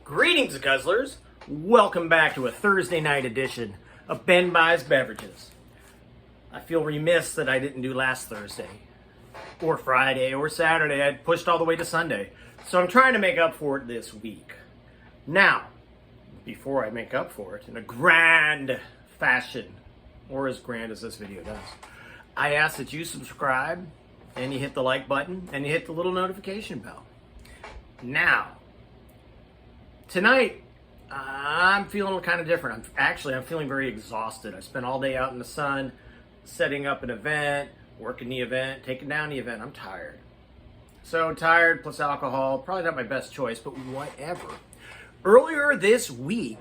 Greetings, Guzzlers! Welcome back to a Thursday night edition of Ben Buys Beverages. I feel remiss that I didn't do last Thursday, or Friday, or Saturday. I pushed all the way to Sunday. So I'm trying to make up for it this week. Now, before I make up for it in a grand fashion, or as grand as this video does, I ask that you subscribe, and you hit the like button, and you hit the little notification bell. Now, tonight, I'm feeling kind of different. I'm feeling very exhausted. I spent all day out in the sun, setting up an event, working the event, taking down the event. I'm tired. So tired plus alcohol, probably not my best choice, but whatever. Earlier this week,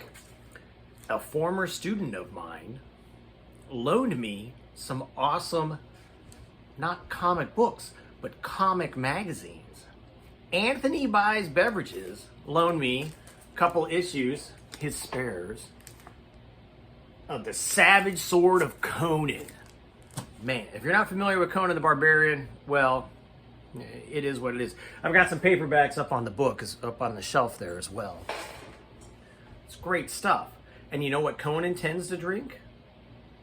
a former student of mine loaned me some awesome, not comic books, but comic magazines. Anthony Buys Beverages loaned me a couple issues, his spares, of The Savage Sword of Conan. Man, if you're not familiar with Conan the Barbarian, well, it is what it is. I've got some paperbacks up on the book, up on the shelf there as well. It's great stuff. And you know what Conan tends to drink?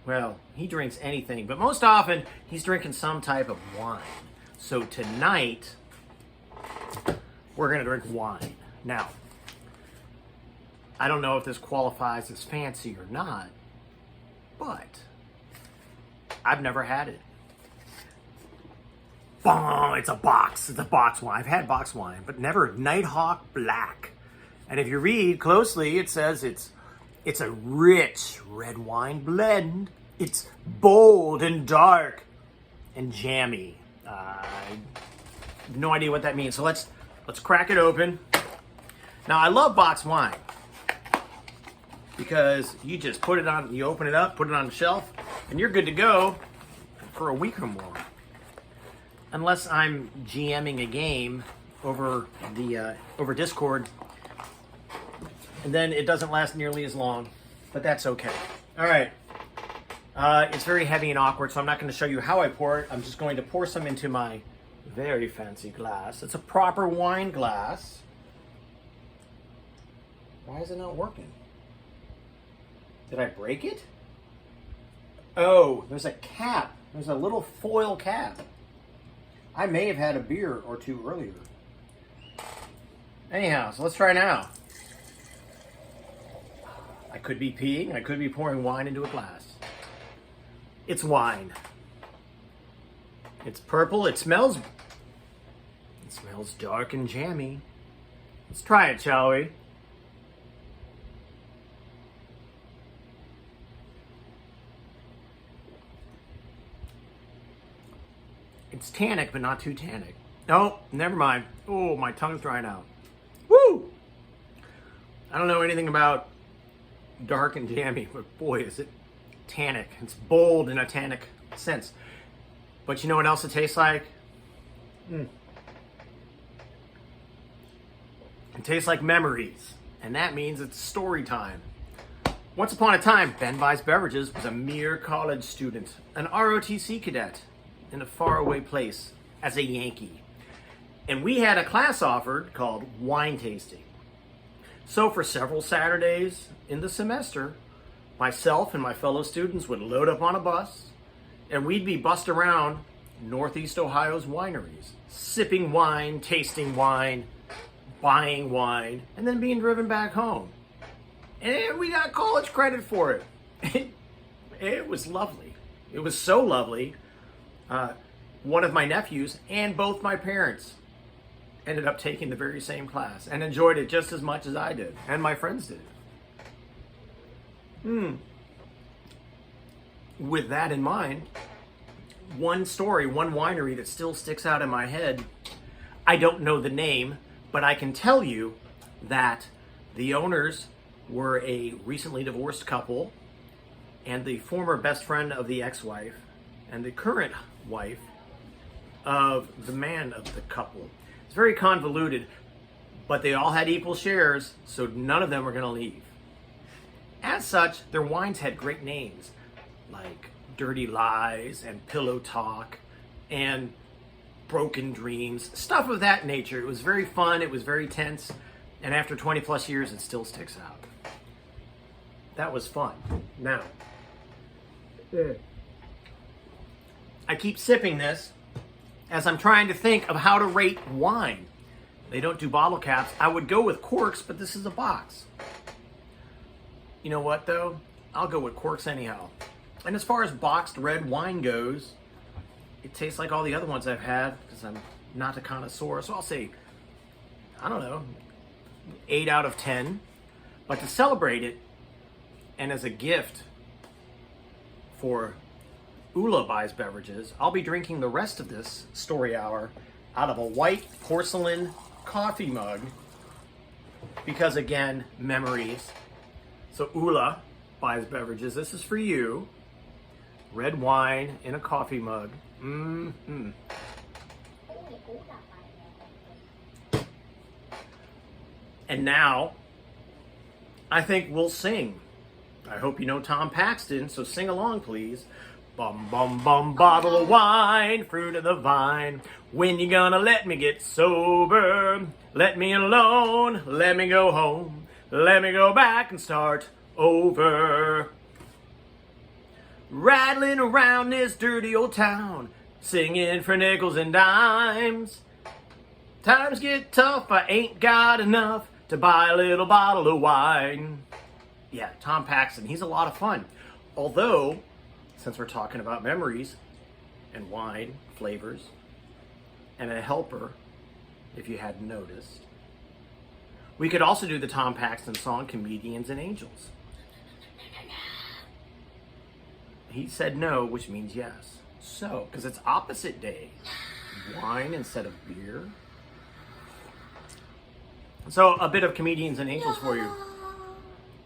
Well, he drinks anything, but most often he's drinking some type of wine. So tonight, we're going to drink wine. Now, I don't know if this qualifies as fancy or not, but I've never had it. It's a box. It's a box wine. I've had box wine, but never Nighthawk Black. And if you read closely, it says it's a rich red wine blend. It's bold and dark and jammy. I have no idea what that means. So let's crack it open. Now, I love box wine because you just put it on, you open it up, put it on the shelf, and you're good to go for a week or more. Unless I'm GMing a game over Discord, and then it doesn't last nearly as long, but that's okay. All right. It's very heavy and awkward, so I'm not going to show you how I pour it. I'm just going to pour some into my very fancy glass. It's a proper wine glass. Why is it not working? Did I break it? Oh, there's a cap. There's a little foil cap. I may have had a beer or two earlier. Anyhow, so let's try now. I could be peeing. I could be pouring wine into a glass. It's wine. It's purple. It smells dark and jammy. Let's try it, shall we? It's tannic, but not too tannic. Oh, never mind. Oh, my tongue's drying out. Woo! I don't know anything about dark and jammy, but boy, is it tannic. It's bold in a tannic sense. But you know what else it tastes like? It tastes like memories. And that means it's story time. Once upon a time, Ben Buys Beverages was a mere college student, an ROTC cadet in a faraway place as a Yankee. And we had a class offered called wine tasting. So for several Saturdays in the semester, myself and my fellow students would load up on a bus, and we'd be bussed around Northeast Ohio's wineries, sipping wine, tasting wine, buying wine, and then being driven back home. And we got college credit for it. It was lovely. It was so lovely. One of my nephews and both my parents ended up taking the very same class and enjoyed it just as much as I did, and my friends did. With that in mind, one story, one winery that still sticks out in my head, I don't know the name, but I can tell you that the owners were a recently divorced couple, and the former best friend of the ex-wife and the current wife of the man of the couple. It's very convoluted, but they all had equal shares, so none of them were going to leave. As such, their wines had great names, like Dirty Lies and Pillow Talk and Broken Dreams, stuff of that nature. It was very fun, it was very tense, And after 20 plus years, it still sticks out. That was fun. Now, I keep sipping this as I'm trying to think of how to rate wine. They don't do bottle caps. I would go with corks, but this is a box. You know what, though? I'll go with corks anyhow. And as far as boxed red wine goes, it tastes like all the other ones I've had because I'm not a connoisseur. So I'll say, I don't know, 8 out of 10. But to celebrate it, and as a gift for Ula Buys Beverages, I'll be drinking the rest of this story hour out of a white porcelain coffee mug because, again, memories. So Ula Buys Beverages, this is for you. Red wine in a coffee mug. Mm-hmm. And now, I think we'll sing. I hope you know Tom Paxton, so sing along, please. Bum, bum, bum, bottle of wine, fruit of the vine. When you gonna let me get sober? Let me alone, let me go home. Let me go back and start over. Rattling around this dirty old town, singing for nickels and dimes. Times get tough, I ain't got enough to buy a little bottle of wine. Yeah, Tom Paxton, he's a lot of fun. Although, since we're talking about memories and wine, flavors, and a helper, if you hadn't noticed, we could also do the Tom Paxton song, Comedians and Angels. He said no, which means yes. So, because it's opposite day, wine instead of beer. So, a bit of Comedians and Angels for you.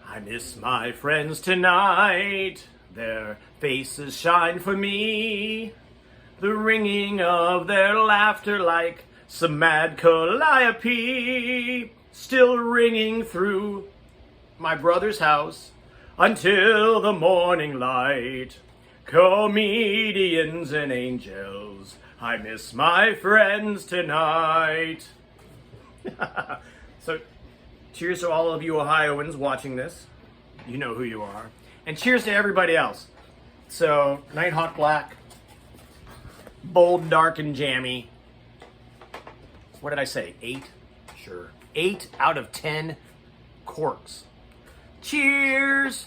I miss my friends tonight. Their faces shine for me. The ringing of their laughter like some mad calliope. Still ringing through my brother's house until the morning light. Comedians and angels, I miss my friends tonight. So, cheers to all of you Ohioans watching this. You know who you are. And cheers to everybody else. So, Nighthawk Black, bold, dark, and jammy. What did I say? 8? Sure. 8 out of 10 corks. Cheers!